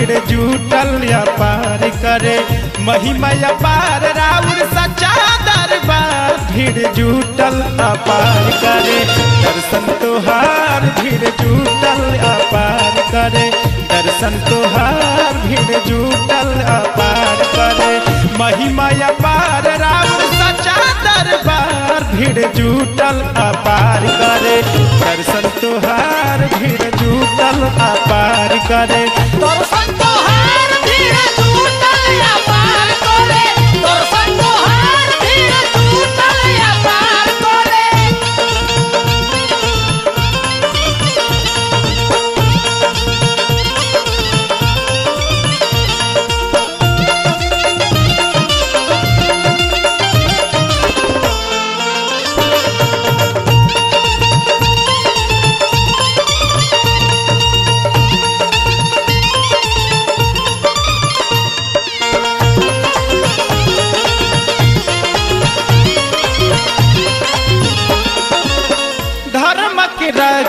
भीड़ जुटल अपार करे। महिमा अपार राउर सच्चा दरबार भीड़ जुटल अपार करे। दर्शन तोहार भीड़ जुटल अपार करे। दर्शन तोहार भीड़ जुटल अपार करे। महिमा अपार राउर सच्चा दरबार भीड़ जुटल अपार करे। दर्शन तोहार भीड़ जुटल अपार करे। दर्शन तोहार भीड़ जुटल अपार करे। दर्शन तोहार भीड़ जुटल अपार करे।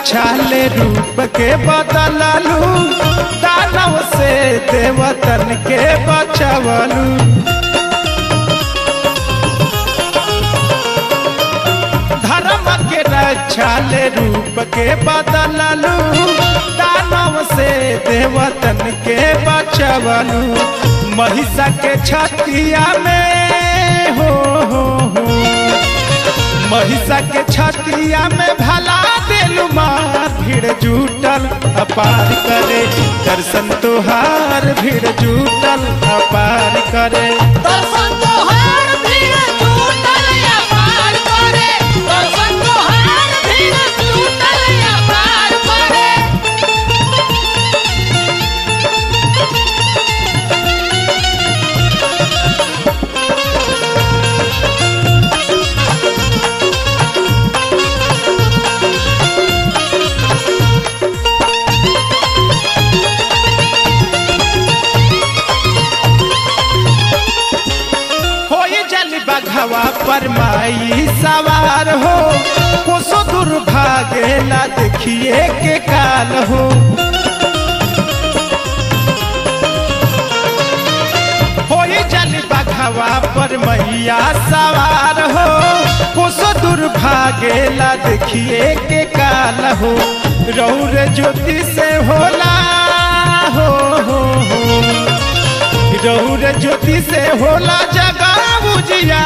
छाले रूप के बदललू दानव से देवतन के बचवलू। धर्म के रक्षाले रूप के बदललू दानव से देवतन के बचवलू। महिषा के छतिया में हो महिषा के छतिया में भला देलू मार भीड़ जुटल अपार करे। दर्शन तोहार भीड़ जुटल अपार करे। दर्शन तोहार भीड़ जुटल अपार करे। दर्शन तोहार भीड़ जुटल अपार करे। हवा पर माई सवार हो कोसो दुर्भागे ना देखिए के काल हो। जल बघवा पर मैया सवार हो कोसो दुर्भागे ना देखिए के काल हो। रौर ज्योति से होला हो रौर ज्योति से होला जगह बुझिया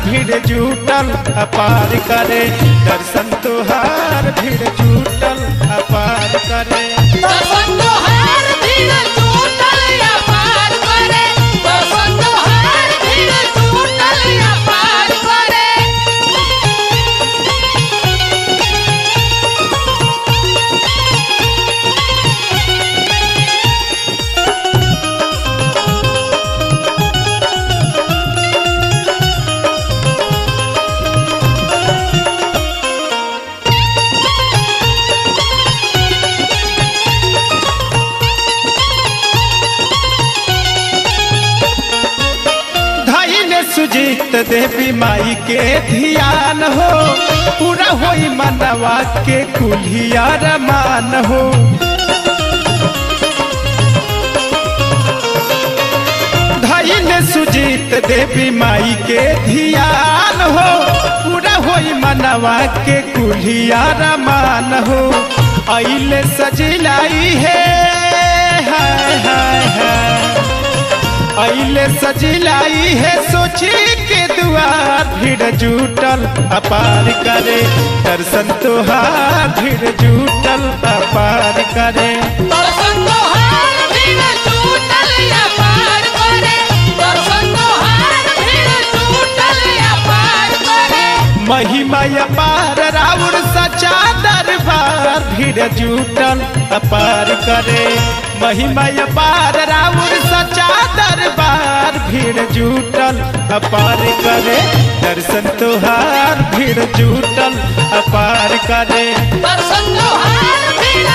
भीड़ जुटल अपार करे। दर्शन तोहार भीड़ जुटल अपार करे। दर्शन तोहार भीड़ जुटल अपार करे। दर्शन तोहार भीड़ जुटल अपार करे। सुजीत देवी माई के ध्यान हो पूरा होई मनवा के कुल्हिया रमान हो। धैल सुजीत देवी माई के ध्यान हो पूरा होई मनवा के कुल्हिया रमान हो। अइले सजिलाई है अइले सजिलाई है सोची के दुआर भीड़ जुटल अपार करे। दर्शन तोहार भीड़ जुटल अपार करे। दर्शन तोहार भीड़ जुटल अपार करे। दर्शन तोहार भीड़ जुटल अपार करे। महिमा अपार राउर सच्चा दरबार भीड़ जुटल अपार करे। महिमा अपार राउर सच्चा दरबार भीड़ जुटल अपार करे। दर्शन तोहार भीड़ जुटल अपार करे। दर्शन तोहार भीड़